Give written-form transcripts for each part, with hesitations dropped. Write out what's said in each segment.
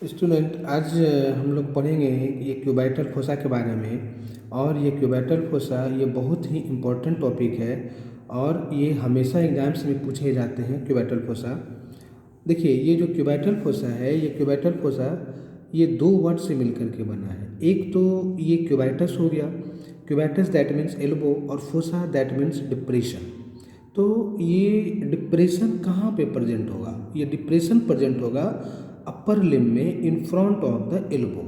Student आज हम लोग पढ़ेंगे ये क्यूबाइटल फोसा के बारे में। और ये क्यूबाइटल फोसा ये बहुत ही इम्पोर्टेंट टॉपिक है और ये हमेशा एग्जाम्स में पूछे जाते हैं। क्यूबाइटल फोसा, देखिए ये जो क्यूबाइटल फोसा है, ये क्यूबाइटल फोसा ये दो वर्ड से मिलकर के बना है। एक तो ये क्यूबाइटस हो गया, क्यूबाइटस दैट मीन्स एल्बो, और फोसा दैट मीन्स डिप्रेशन। तो ये डिप्रेशन कहाँ पे प्रेजेंट होगा? ये डिप्रेशन प्रेजेंट होगा अपर लिम्ब में इन फ्रंट ऑफ द एल्बो।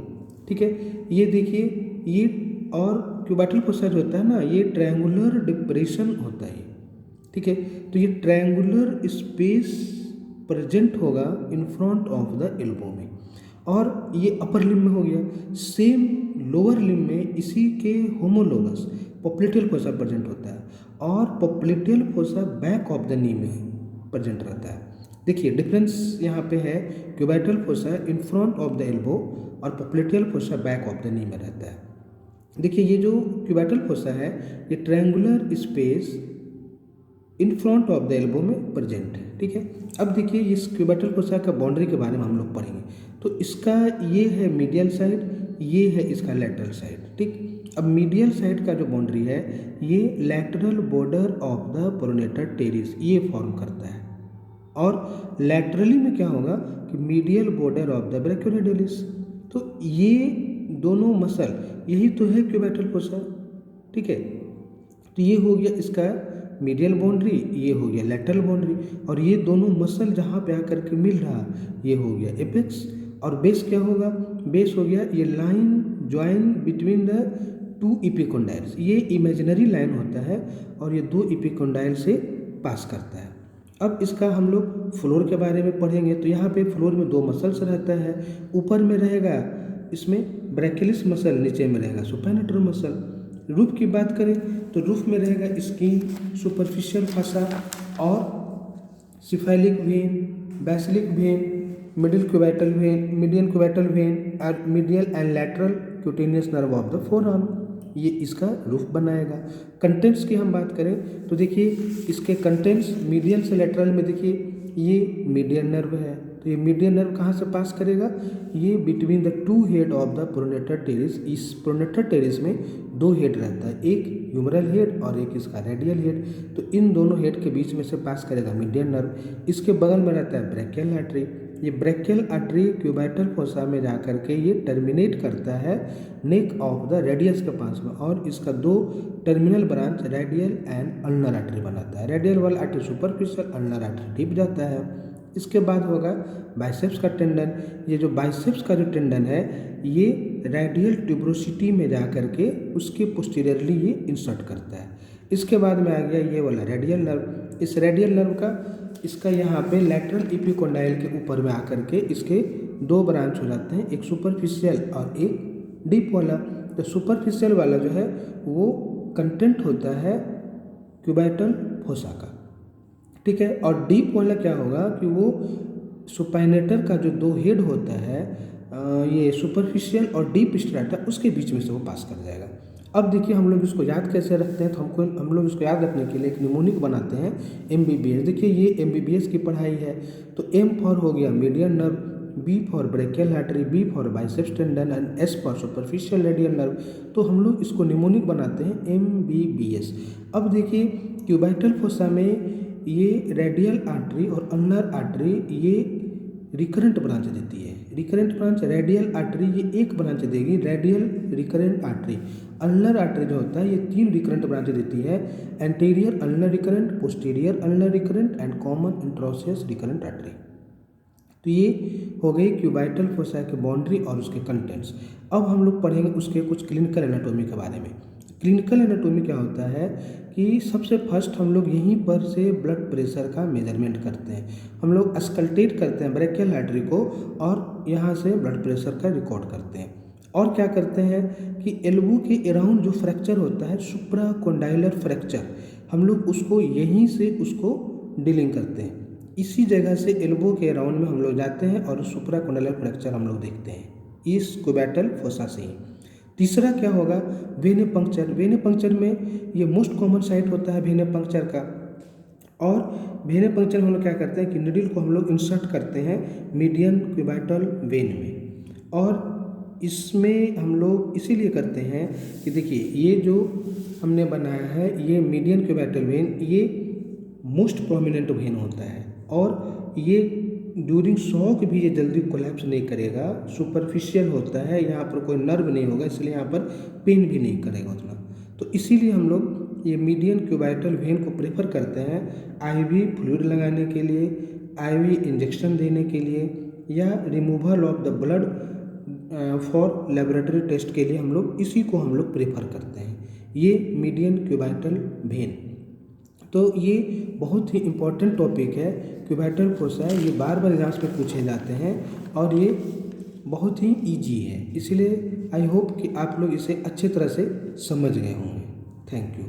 ठीक है, ये देखिए ये। और क्यूबाइटल फोसा जो होता है ना, ये ट्रायंगुलर डिप्रेशन होता है। ठीक है, तो ये ट्रायंगुलर स्पेस प्रेजेंट होगा इन फ्रंट ऑफ द एल्बो में, और ये अपर लिम्ब में हो गया। सेम लोअर लिम्ब में इसी के होमोलोगस पोप्लिटियल फोसा प्रेजेंट होता है, और popliteal fossa back of the knee में प्रेजेंट रहता है। देखिए डिफरेंस यहाँ पे है, cubital fossa in front of the elbow और popliteal fossa back of the knee में रहता है। देखिए ये जो क्यूबाइटल फोसा है ये triangular space in front of the elbow में प्रेजेंट है। ठीक है, अब देखिए इस क्यूबाइटल फोसा का बाउंड्री के बारे में हम लोग पढ़ेंगे। तो इसका ये है मीडियल साइड, ये है इसका लैटरल साइड। ठीक, अब मीडियल साइड का जो बाउंड्री है ये lateral border of the pronator teres ये फॉर्म करता है, और लैटरली में क्या होगा कि मीडियल बॉर्डर ऑफ द ब्रैकियोरेडियलिस। तो ये दोनों मसल यही तो है क्यूबाइटल फोसा। ठीक है, तो ये हो गया इसका मीडियल बाउंड्री, ये हो गया लैटरल बाउंड्री, और ये दोनों मसल जहाँ पे आकर के मिल रहा ये हो गया एपेक्स। और बेस क्या होगा? बेस हो गया ये line join between the two epicondyles. ये इमेजिनरी लाइन होता है और ये दो इपिकोंडाइल से पास करता है। अब इसका हम लोग फ्लोर के बारे में पढ़ेंगे। तो यहाँ पे फ्लोर में दो मसल्स रहता है, ऊपर में रहेगा इसमें ब्रैकियलिस मसल, नीचे में रहेगा सुपेनेटर मसल। रूफ की बात करें तो रूफ में रहेगा स्किन, सुपरफिशियल फसा और cephalic vein, basilic vein, middle cubital vein, median cubital vein और medial and lateral cutaneous nerve of the forearm. ये इसका रूफ बनाएगा। कंटेंट्स की हम बात करें तो देखिए इसके कंटेंट्स मीडियल से लैटरल में देखिए ये मीडियन नर्व है, तो ये मीडियन नर्व कहाँ से पास करेगा? ये between the to head of the pronator teres. इस प्रोनेटर टेरिस में दो हेड रहता है, एक ह्यूमरल हेड और एक इसका रेडियल हेड। तो इन दोनों हेड के बीच में से पास करेगा मीडियन नर्व। इसके बगल में रहता है ब्रैकियल आर्टरी। ये ब्रैकियल आर्टरी क्यूबाइटल फोसा में जाकर के ये टर्मिनेट करता है नेक ऑफ द रेडियस के पास में, और इसका दो terminal branch radial and ulnar artery बनाता है। रेडियल वाला artery superficial, ulnar artery deep जाता है। इसके बाद होगा बाइसेप्स का टेंडन। ये जो बाइसेप्स का जो टेंडन है ये रेडियल ट्यूब्रोसिटी में जाकर के उसके पोस्टीरियरली ये इंसर्ट करता है। इसके बाद में आ गया ये वाला रेडियल नर्व। इस रेडियल नर्व का इसका यहाँ पे लैटरल इपिकोंडाइल के ऊपर में आकर के इसके दो ब्रांच हो जाते हैं, एक सुपरफिशियल और एक डीप वाला। तो सुपरफिशियल वाला जो है वो कंटेंट होता है क्यूबाइटल फोसा का। ठीक है, और डीप वाला क्या होगा कि वो सुपाइनेटर का जो दो हेड होता है, ये सुपरफिशियल और डीप स्ट्रैटा, उसके बीच में से वो पास कर जाएगा। अब देखिए हम लोग इसको याद कैसे रखते हैं, तो हम लोग इसको याद रखने के लिए एक निमोनिक बनाते हैं MBBS। देखिए ये MBBS की पढ़ाई है। तो M फॉर हो गया median nerve, B for brachial artery, B for biceps tendon and S for superficial radial nerve. तो हम लोग इसको निमोनिक बनाते हैं MBBS। अब देखिए क्यूबाइटल फोसा में ये रेडियल आर्टरी और अल्नर आर्टरी ये रिकरेंट ब्रांच देती है। रिकरेंट ब्रांच रेडियल आर्टरी ये एक ब्रांच देगी, radial recurrent artery. Ulnar artery जो होता है ये तीन रिकरेंट ब्रांच देती है, anterior ulnar recurrent, posterior ulnar recurrent and common interosseous recurrent artery. तो ये हो गई क्यूबाइटल फोसा की बाउंड्री और उसके कंटेंट्स। अब हम लोग पढ़ेंगे उसके कुछ क्लिनिकल एनाटोमी के बारे में। क्लिनिकल एनाटोमी क्या होता है कि सबसे फर्स्ट हम लोग यहीं पर से ब्लड प्रेशर का मेजरमेंट करते हैं। हम लोग अस्कल्टेट करते हैं ब्रैकियल आर्टरी को और यहाँ से ब्लड प्रेशर का रिकॉर्ड करते हैं। और क्या करते हैं कि एल्बो के अराउंड जो फ्रैक्चर होता है सुप्राकोंडाइलर फ्रैक्चर, हम लोग उसको यहीं से उसको डीलिंग करते हैं। इसी जगह से एल्बो के अराउंड में हम लोग जाते हैं और सुप्राकोंडाइलर फ्रैक्चर हम लोग देखते हैं इस क्यूबाइटल फोसा से ही। तीसरा क्या होगा? वेने पंक्चर। वेने पंक्चर में ये मोस्ट कॉमन साइट होता है वेने पंक्चर का, और वेन पंक्चर हम लोग क्या करते हैं कि नीडल को हम लोग इंसर्ट करते हैं मीडियन क्यूबाइटल वेन में, और इसमें हम लोग इसीलिए करते हैं कि देखिए ये जो हमने बनाया है ये मीडियन क्यूबाइटल वेन, ये मोस्ट प्रोमिनेंट वेन होता है, और ये ड्यूरिंग शॉक भी ये जल्दी कोलैप्स नहीं करेगा, सुपरफिशियल होता है, यहाँ पर कोई नर्व नहीं होगा, इसलिए यहाँ पर पेन भी नहीं करेगा उतना। तो इसीलिए हम लोग ये मीडियन क्यूबाइटल वेन को प्रेफर करते हैं आईवी फ्लूइड लगाने के लिए, आईवी इंजेक्शन देने के लिए, या removal of the blood for laboratory test के लिए हम लोग इसी को हम लोग प्रेफर करते हैं, ये मीडियन क्यूबाइटल वेन। तो ये बहुत ही इम्पोर्टेंट टॉपिक है क्यूबाइटल फोसा, ये बार बार एग्जाम्स में पूछे जाते हैं और ये बहुत ही इजी है, इसलिए आई होप कि आप लोग इसे अच्छी तरह से समझ गए होंगे। Thank you.